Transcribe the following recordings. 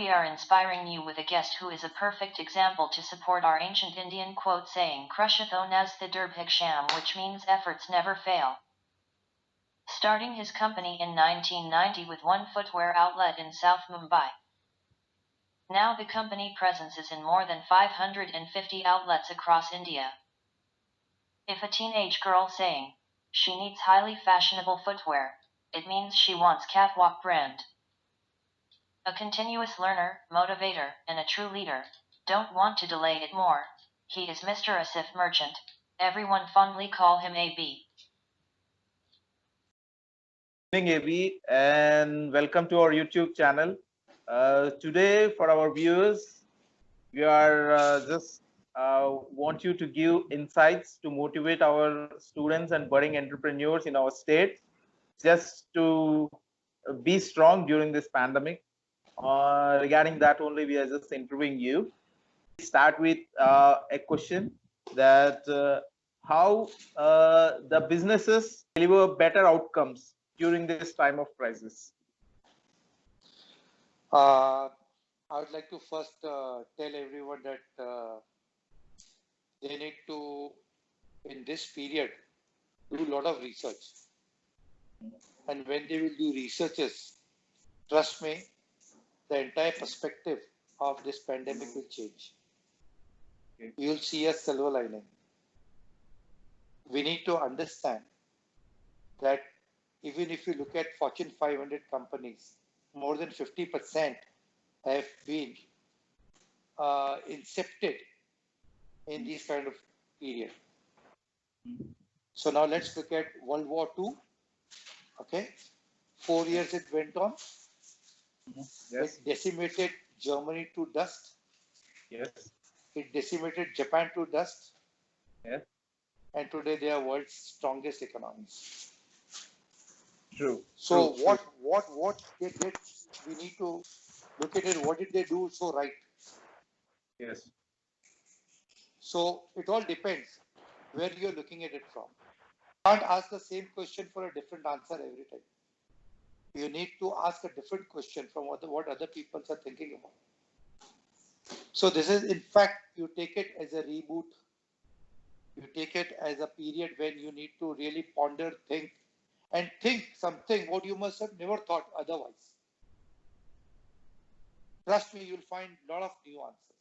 we are inspiring you with a guest who is a perfect example to support our ancient Indian quote saying Krushatho Nasthi Durbhiksham, which means efforts never fail. Starting his company in 1990 with one footwear outlet in South Mumbai. Now the company presence is in more than 550 outlets across India. If a teenage girl saying she needs highly fashionable footwear, it means she wants catwalk brand. A continuous learner, motivator, and a true leader. Don't want to delay it more. He is Mr. Asif Merchant. Everyone fondly call him AB. Good evening, AB, and welcome to our YouTube channel. Today, for our viewers, we are just want you to give insights to motivate our students and budding entrepreneurs in our state, just to be strong during this pandemic. Regarding that only, we are just interviewing you. Start with a question that how the businesses deliver better outcomes during this time of crisis. I would like to first tell everyone that they need to, in this period, do a lot of research. And when they will do researches, trust me, the entire perspective of this pandemic will change. Okay. You'll see a silver lining. We need to understand that even if you look at Fortune 500 companies, more than 50% have been incepted in this kind of period. So now let's look at World War II. Okay, 4 years it went on. Yes. It decimated Germany to dust. Yes. It decimated Japan to dust. Yes. And today they are world's strongest economies. True. So true, what they did, we need to look at it. What did they do so right? Yes. So it all depends where you're looking at it from. You can't ask the same question for a different answer every time. You need to ask a different question from what other people are thinking about. So this is, in fact, you take it as a reboot. You take it as a period when you need to really ponder, think something what you must have never thought otherwise. Trust me, you'll find a lot of new answers.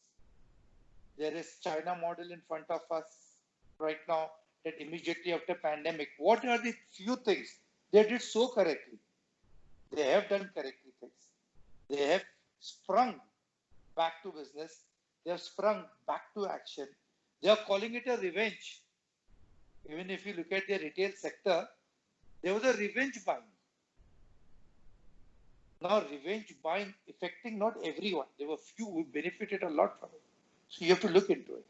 There is China model in front of us right now that immediately after pandemic, what are the few things they did so correctly? They have done correctly things. They have sprung back to business. They have sprung back to action. They are calling it a revenge. Even if you look at the retail sector, there was a revenge buying. Now, revenge buying affecting not everyone. There were few who benefited a lot from it. So you have to look into it.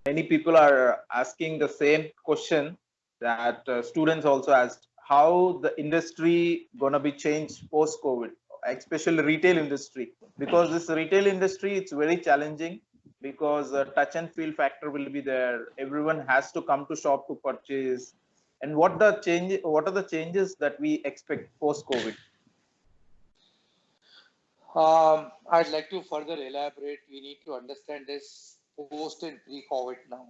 Many people are asking the same question that students also asked. How the industry gonna be changed post-COVID, especially retail industry? Because this retail industry, it's very challenging because touch and feel factor will be there. Everyone has to come to shop to purchase. And what are the changes that we expect post-COVID? I'd like to further elaborate. We need to understand this post and pre-COVID now.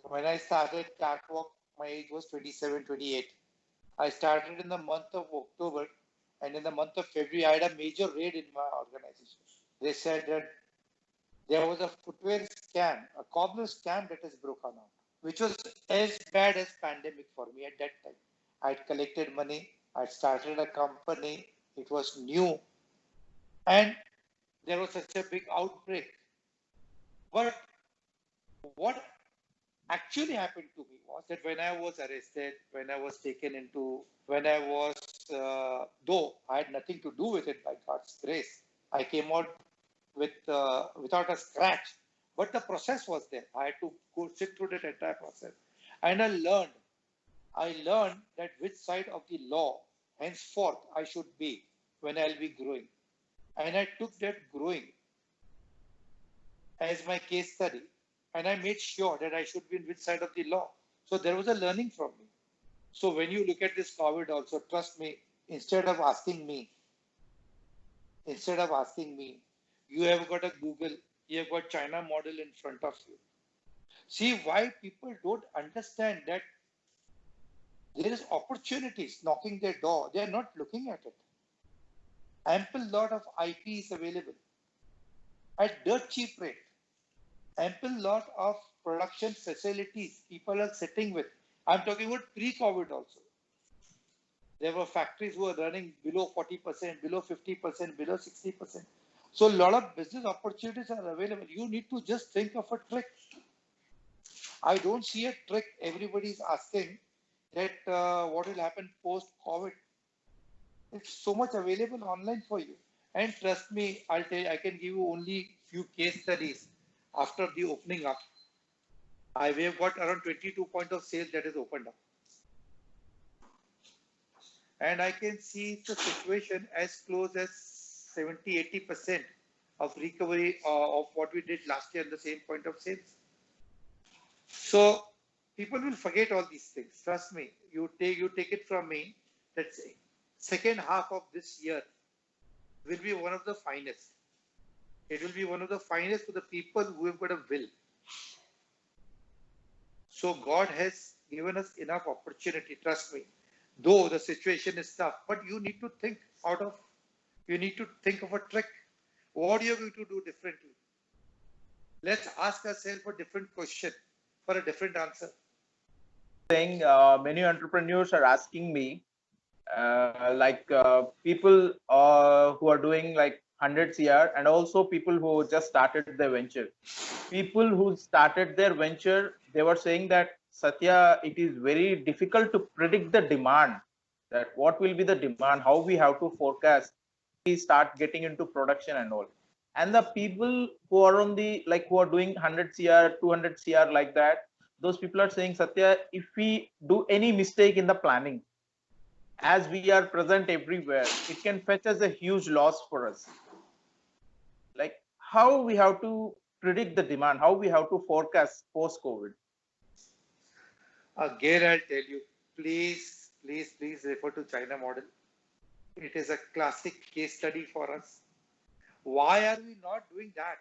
When I started Catwalk, my age was 27, 28. I started in the month of October, and in the month of February, I had a major raid in my organization. They said that there was a footwear scam, a cobbler scam that has broken out, which was as bad as pandemic for me at that time. I'd collected money, I'd started a company, it was new, and there was such a big outbreak. But what actually happened to me was that when I was arrested, when I was taken into, when I was, though I had nothing to do with it by God's grace, I came out with without a scratch, but the process was there. I had to go sit through that entire process, and I learned that which side of the law henceforth I should be when I'll be growing, and I took that growing as my case study, and I made sure that I should be in which side of the law. So there was a learning from me. So when you look at this COVID also, trust me, instead of asking me instead of asking me. You have got a Google, you have got China model in front of you. See why people don't understand that there is opportunities knocking their door. They are not looking at it. Ample lot of IP is available at dirt cheap rate. Ample lot of production facilities people are sitting with. I'm talking about pre-COVID also. There were factories who were running below 40%, below 50%, below 60%. So a lot of business opportunities are available. You need to just think of a trick. I don't see a trick. Everybody is asking that what will happen post-COVID. It's so much available online for you. And trust me, I'll tell you, I can give you only few case studies after the opening up. I have got around 22 point of sale that is opened up. And I can see the situation as close as 70-80% of recovery of what we did last year in the same point of sales. So people will forget all these things. Trust me. You take it from me that second half of this year will be one of the finest. It will be one of the finest for the people who have got a will. So God has given us enough opportunity. Trust me. Though the situation is tough, but you need to think you need to think of a trick. What are you going to do differently? Let's ask ourselves a different question for a different answer. Saying many entrepreneurs are asking me, people who are doing like 100 CR and also people who just started their venture. People who started their venture, they were saying that Satya, it is very difficult to predict the demand, that what will be the demand, how we have to forecast, we start getting into production and all. And the people who are on the, like who are doing 100 CR, 200 CR like that, those people are saying, Satya, if we do any mistake in the planning, as we are present everywhere, it can fetch us a huge loss for us. Like how we have to predict the demand, how we have to forecast post-COVID. Again, I'll tell you, please refer to China model. It is a classic case study for us. Why are we not doing that?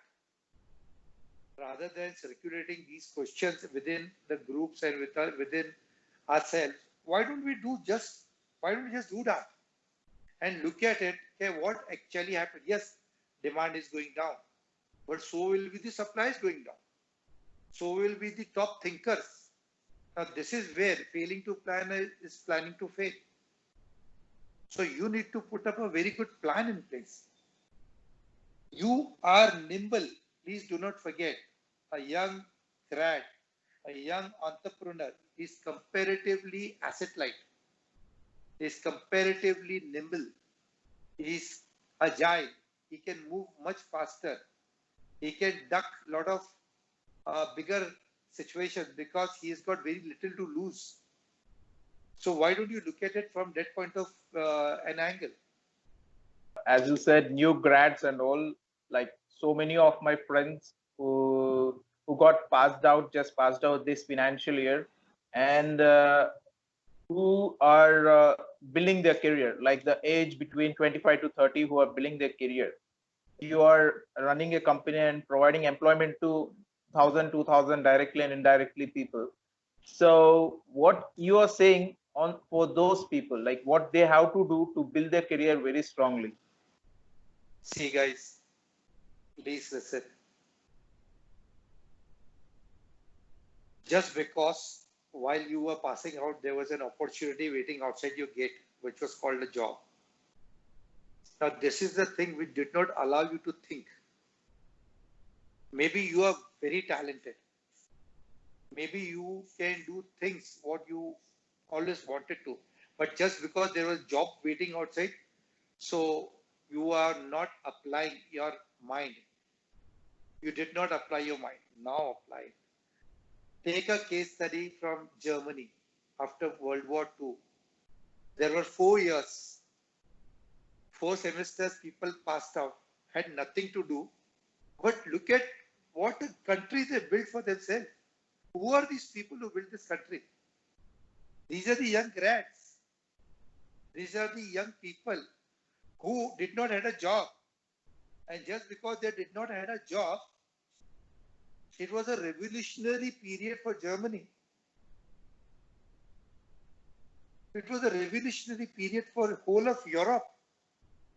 Rather than circulating these questions within the groups and within ourselves, why don't we just do that and look at it? Okay, what actually happened? Yes, demand is going down, but so will be the supplies going down. So will be the top thinkers. Now this is where failing to plan is planning to fail. So you need to put up a very good plan in place. You are nimble. Please do not forget, a young grad, a young entrepreneur is comparatively asset light, is comparatively nimble, is agile, he can move much faster, he can duck a lot of bigger situations because he has got very little to lose. So why don't you look at it from that point of an angle? As you said, new grads and all, like so many of my friends who got just passed out this financial year, and who are building their career, like the age between 25 to 30, who are building their career. You are running a company and providing employment to 1,000, 2,000 directly and indirectly people. So what you are saying on for those people, like what they have to do to build their career very strongly? See guys, please listen. Just because while you were passing out, there was an opportunity waiting outside your gate, which was called a job. Now, this is the thing which did not allow you to think. Maybe you are very talented. Maybe you can do things what you always wanted to. But just because there was job waiting outside, so you are not applying your mind. You did not apply your mind. Now apply it. Take a case study from Germany after World War II. There were 4 years, 4 semesters, people passed out, had nothing to do. But look at what a country they built for themselves. Who are these people who built this country? These are the young grads. These are the young people who did not have a job. And just because they did not have a job, it was a revolutionary period for Germany. It was a revolutionary period for the whole of Europe.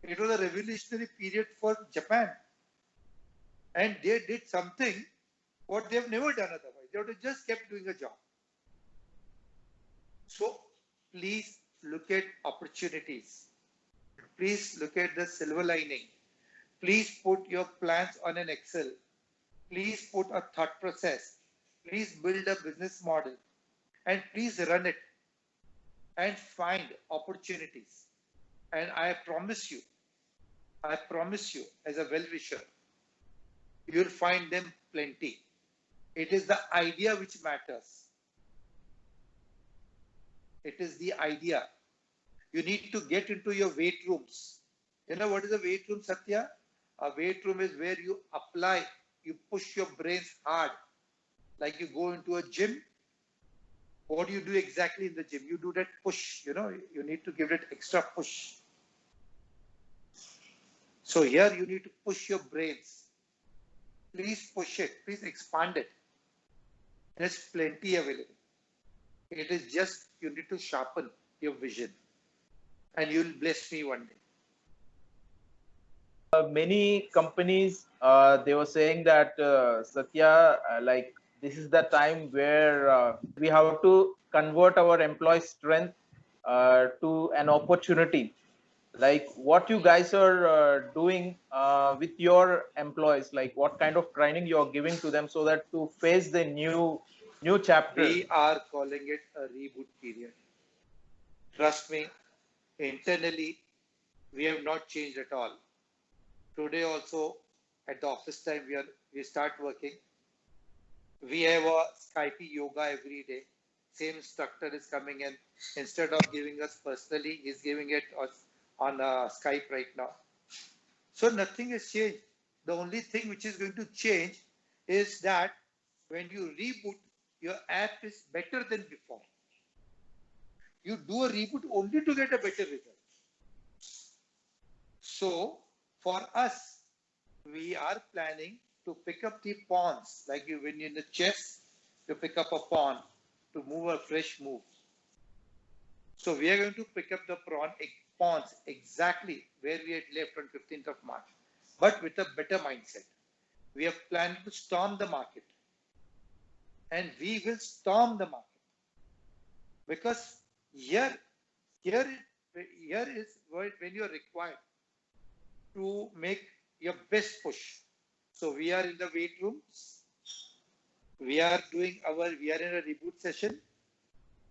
It was a revolutionary period for Japan. And they did something what they've never done otherwise. They would have just kept doing a job. So please look at opportunities. Please look at the silver lining. Please put your plans on an Excel. Please put a thought process. Please build a business model. And please run it. And find opportunities. And I promise you, as a well-wisher, you'll find them plenty. It is the idea which matters. It is the idea. You need to get into your weight rooms. You know what is a weight room, Satya? A weight room is where you apply, you push your brains hard. Like you go into a gym. What do you do exactly in the gym? You do that push, you need to give it extra push. So here you need to push your brains. Please push it. Please expand it. There's plenty available. It is just you need to sharpen your vision. And you'll bless me one day. Many companies, they were saying that, Satya, like this is the time where we have to convert our employee strength to an opportunity. Like what you guys are doing with your employees, like what kind of training you are giving to them so that to face the new chapter. We are calling it a reboot period. Trust me, internally, we have not changed at all. Today also, at the office time, we start working. We have a Skype yoga every day. Same instructor is coming in. Instead of giving us personally, he's giving it on Skype right now. So nothing has changed. The only thing which is going to change is that when you reboot, your app is better than before. You do a reboot only to get a better result. So for us, we are planning to pick up the pawns, like you win in the chess, to pick up a pawn, to move a fresh move. So we are going to pick up the pawns exactly where we had left on 15th of March, but with a better mindset. We have planned to storm the market. And we will storm the market. Because here is when you are required to make your best push. So we are in the weight rooms. We are in a reboot session.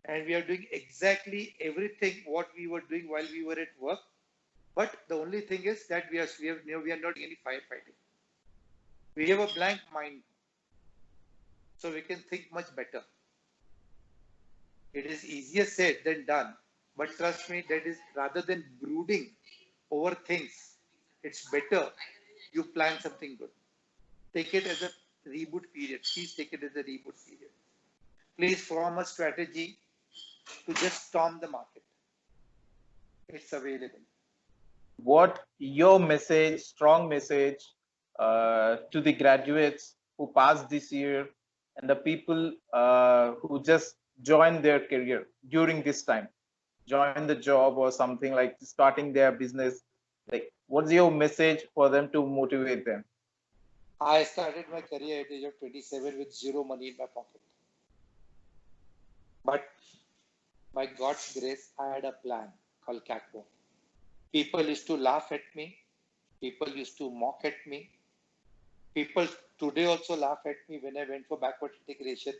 And we are doing exactly everything what we were doing while we were at work. But the only thing is that we are not doing any firefighting. We have a blank mind. So we can think much better. It is easier said than done. But trust me, that is rather than brooding over things, it's better you plan something good. Take it as a reboot period. Please take it as a reboot period. Please form a strategy to just storm the market. It's available. What your message, strong message to the graduates who passed this year and the people who just joined their career during this time, join the job or something like starting their business, like what's your message for them to motivate them? I started my career at the age of 27 with zero money in my pocket. But by God's grace, I had a plan called Catwalk. People used to laugh at me. People used to mock at me. People today also laugh at me when I went for backward integration.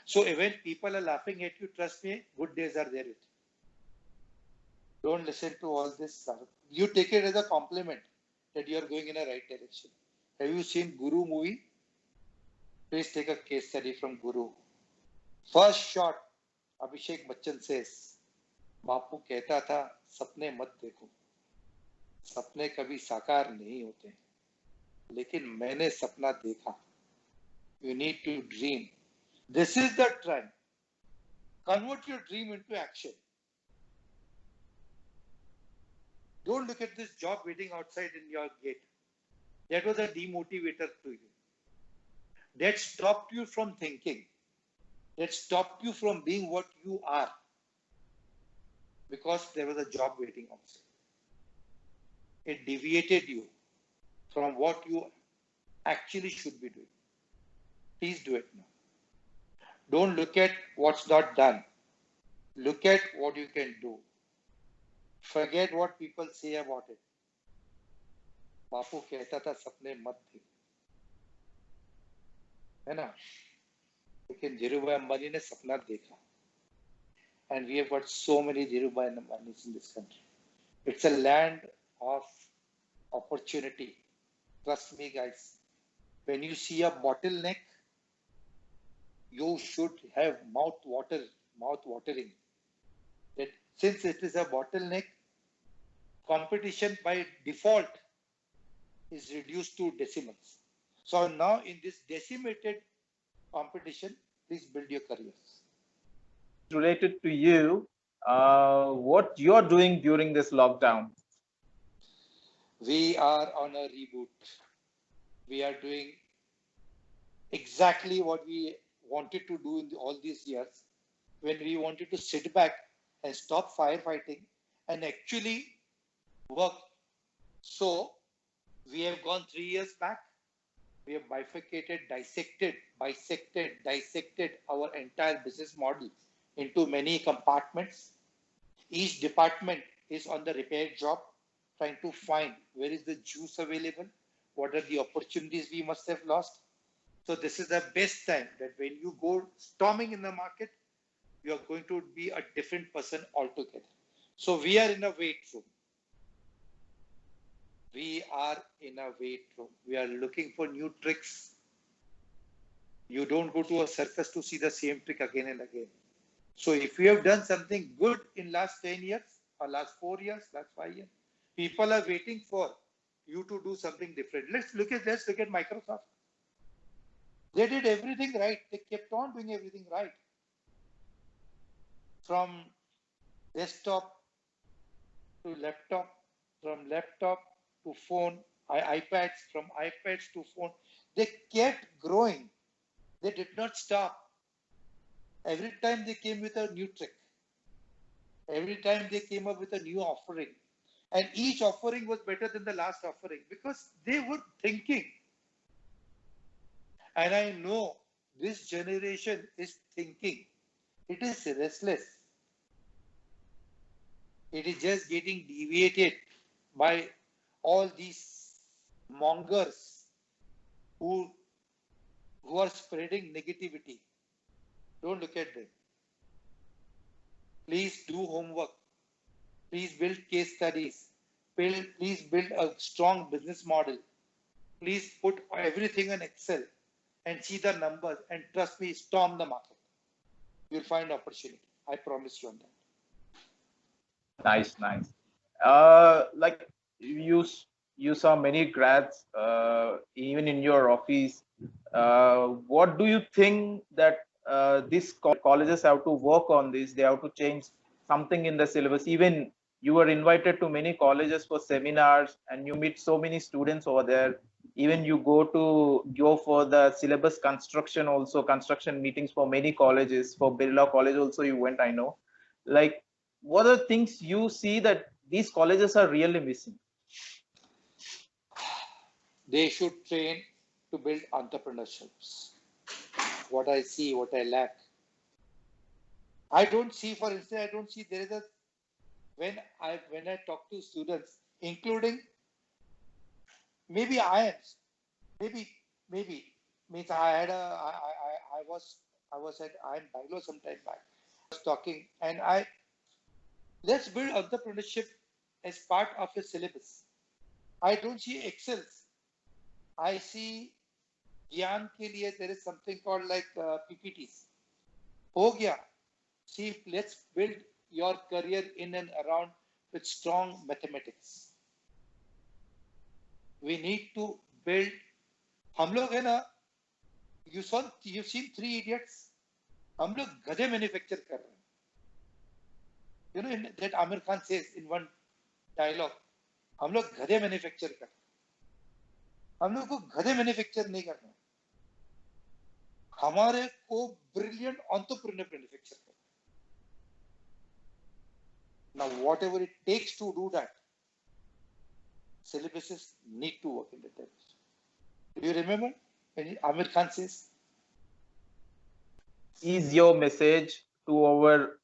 So when people are laughing at you, trust me, good days are there. Don't listen to all this. You take it as a compliment that you are going in a right direction. Have you seen Guru movie? Please take a case study from Guru. First shot, Abhishek Bachchan says, बापू कहता था सपने मत देखो, सपने कभी साकार नहीं होते, लेकिन मैंने सपना देखा. You need to dream. This is the trend. Convert your dream into action. Don't look at this job waiting outside in your gate. That was a demotivator to you. That stopped you from thinking. That stopped you from being what you are. Because there was a job waiting outside. It deviated you from what you actually should be doing. Please do it now. Don't look at what's not done. Look at what you can do. Forget what people say about it. बापू कहता था सपने मत देखो, है ना? लेकिन धीरूभाई अंबानी ने सपना देखा. And we have got so many Dhirubhai Ambanis in this country. It's a land of opportunity. Trust me, guys. When you see a bottleneck, you should have mouth-watering. That since it is a bottleneck, competition by default is reduced to decimals. So now in this decimated competition, please build your careers. Related to you, what you're doing during this lockdown? We are on a reboot. We are doing exactly what we wanted to do in all these years, when we wanted to sit back and stop firefighting and actually work. So we have gone 3 years back. We have bifurcated, bisected our entire business model into many compartments. Each department is on the repair job, trying to find where is the juice available, what are the opportunities we must have lost. So this is the best time that when you go storming in the market, you are going to be a different person altogether. So we are in a wait room. We are in a wait room. We are looking for new tricks. You don't go to a circus to see the same trick again and again. So if you have done something good in last 10 years, or last 4 years, last 5 years, people are waiting for you to do something different. Let's look at Microsoft. They did everything right. They kept on doing everything right. From desktop to laptop, from laptop to phone, iPads, from iPads to phone. They kept growing. They did not stop. Every time they came with a new trick. Every time they came up with a new offering. And each offering was better than the last offering because they were thinking. And I know this generation is thinking. It is restless. It is just getting deviated by all these mongers who are spreading negativity. Don't look at them. Please do homework. Please build case studies. Please build a strong business model. Please put everything in Excel and see the numbers, and trust me, storm the market. You'll find opportunity. I promise you on that. Nice. Like you saw many grads, even in your office. What do you think that these colleges have to work on this? They have to change something in the syllabus. Even you were invited to many colleges for seminars, and you meet so many students over there. Even you go for the syllabus construction meetings for many colleges. For Birla College also you went, I know. Like, what are the things you see that these colleges are really missing? They should train to build entrepreneurships. What I see, what I lack. I don't see, for instance, there is a, when I talk to students, including maybe IIMs, maybe means I was at IIM Bangalore some time back. I was talking, and let's build entrepreneurship as part of a syllabus. I don't see Excels. I see Gyan ke liye there is something called like PPTs. Ho gaya. See, let's build your career in and around with strong mathematics. We need to build. हम लोग है ना, you've seen Three Idiots. हम लोग गधे manufacture कर रहे हैं. You know that Amir Khan says in one dialogue, हम लोग गधे manufacture कर रहे हैं. हम लोग को गधे मैन्युफैक्चर नहीं करना, हमारे को ब्रिलियंट एंटरप्रेन्योर मैन्युफैक्चर करना. Now whatever it takes to do that, syllabuses need to work in the depth. Do you remember when Amir Khan says, Is your message to our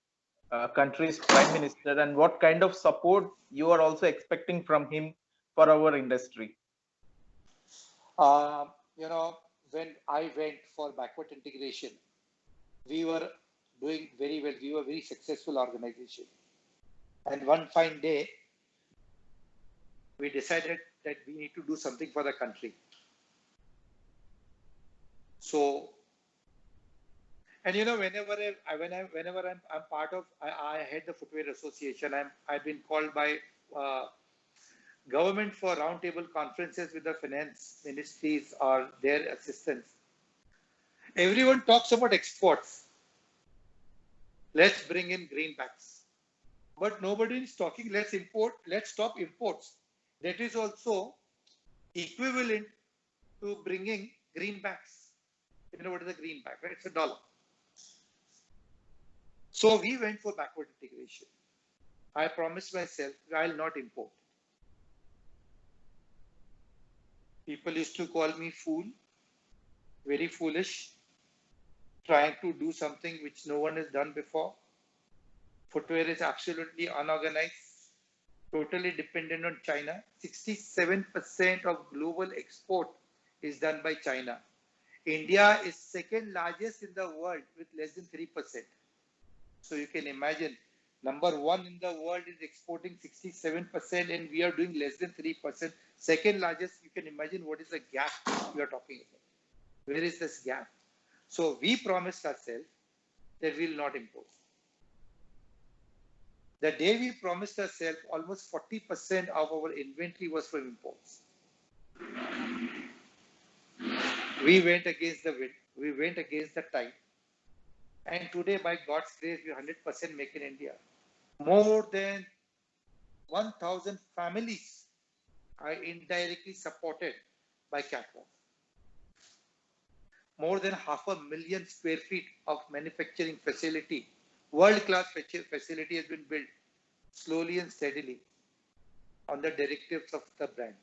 country's prime minister, and what kind of support you are also expecting from him for our industry? you know, when I went for backward integration, we were doing very well. We were a very successful organization. And one fine day, we decided that we need to do something for the country. So, and you know, whenever I'm part of, I head the Footwear Association. I've been called by government for roundtable conferences with the finance ministries or their assistants. Everyone talks about exports. Let's bring in greenbacks. But nobody is talking, let's stop imports. That is also equivalent to bringing greenbacks. You know what is a greenback, right? It's $1. So we went for backward integration. I promised myself I'll not import. People used to call me fool, very foolish, trying to do something which no one has done before. Footwear is absolutely unorganized, totally dependent on China. 67% of global export is done by China. India is second largest in the world with less than 3%. So you can imagine, number one in the world is exporting 67% and we are doing less than 3%. Second largest, you can imagine what is the gap we are talking about. Where is this gap? So we promised ourselves that we will not import. The day we promised ourselves, almost 40% of our inventory was from imports. We went against the wind. We went against the tide. And today, by God's grace, we are 100% make in India. More than 1,000 families are indirectly supported by Catwalk. More than 500,000 square feet of manufacturing facility, world-class facility has been built slowly and steadily on the directives of the brand.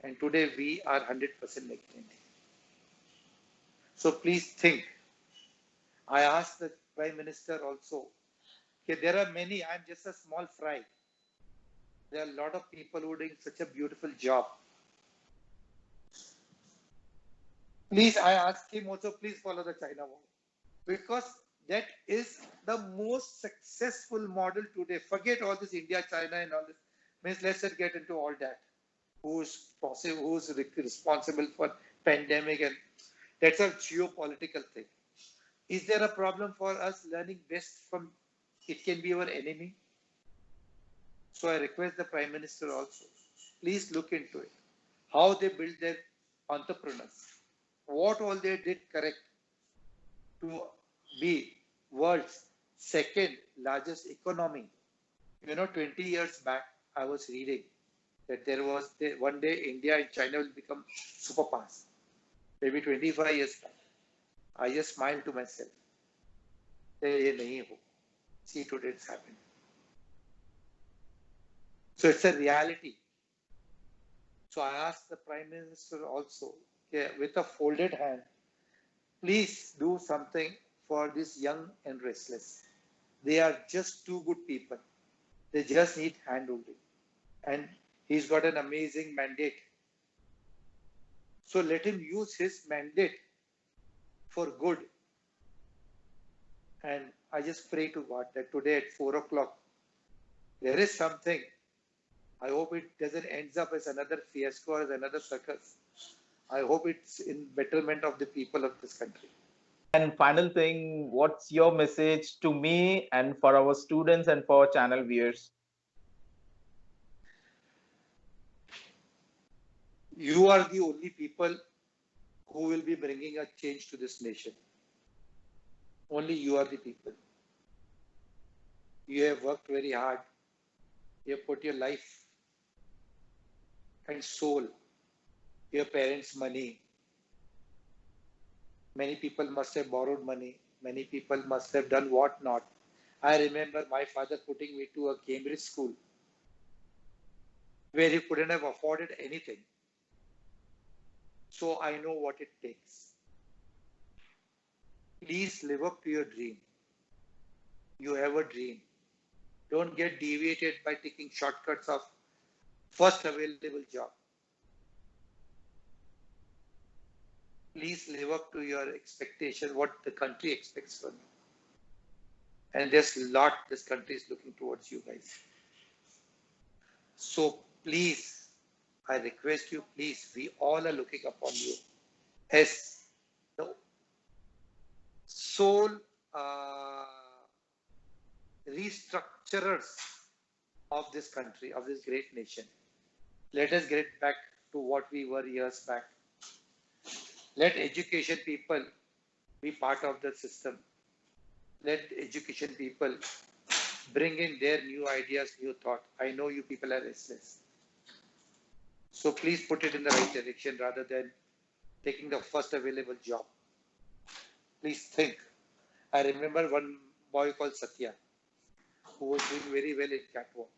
And today we are 100% make in India. So please think. I asked the Prime Minister also, okay, there are many, I'm just a small fry. There are a lot of people who are doing such a beautiful job. Please, I ask him also, please follow the China model. Because that is the most successful model today. Forget all this India, China and all this. Means let's not get into all that. Who's responsible for pandemic, and that's a geopolitical thing. Is there a problem for us learning best from it can be our enemy? So I request the Prime Minister also, please look into it. How they build their entrepreneurs. What all they did correct to be world's second largest economy. You know, 20 years back, I was reading that there was one day India and China will become superpowers. Maybe 25 years back. I just smiled to myself. See, today it's happening. So it's a reality. So I asked the Prime Minister also, with a folded hand, please do something for this young and restless. They are just too good people. They just need handholding. And he's got an amazing mandate. So let him use his mandate for good. And I just pray to God that today at 4 o'clock, there is something. I hope it doesn't end up as another fiasco or as another circus. I hope it's in betterment of the people of this country. And final thing, what's your message to me and for our students and for our channel viewers? You are the only people who will be bringing a change to this nation. Only you are the people. You have worked very hard. You have put your life and soul your parents' money. Many people must have borrowed money. Many people must have done what not. I remember my father putting me to a Cambridge school where he couldn't have afforded anything. So I know what it takes. Please live up to your dream. You have a dream. Don't get deviated by taking shortcuts of first available job. Please live up to your expectation, what the country expects from you. And there's a lot this country is looking towards you guys. So please, I request you, please, we all are looking upon you as the sole restructurers of this country, of this great nation. Let us get back to what we were years back. Let education people be part of the system. Let education people bring in their new ideas, new thought. I know you people are restless. So please put it in the right direction rather than taking the first available job. Please think. I remember one boy called Satya who was doing very well in catwalk.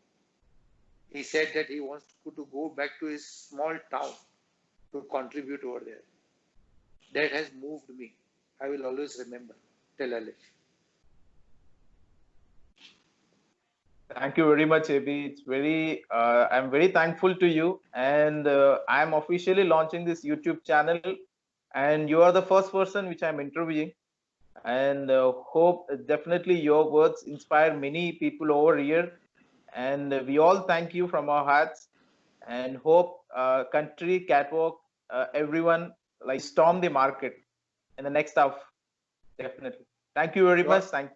He said that he wants to go back to his small town to contribute over there. That has moved me. I will always remember till I live. Thank you very much, AB. It's very, I'm very thankful to you, and I'm officially launching this YouTube channel, and you are the first person which I'm interviewing, and hope definitely your words inspire many people over here, and we all thank you from our hearts, and hope country catwalk everyone like storm the market in the next half, definitely. Thank you very much. Thank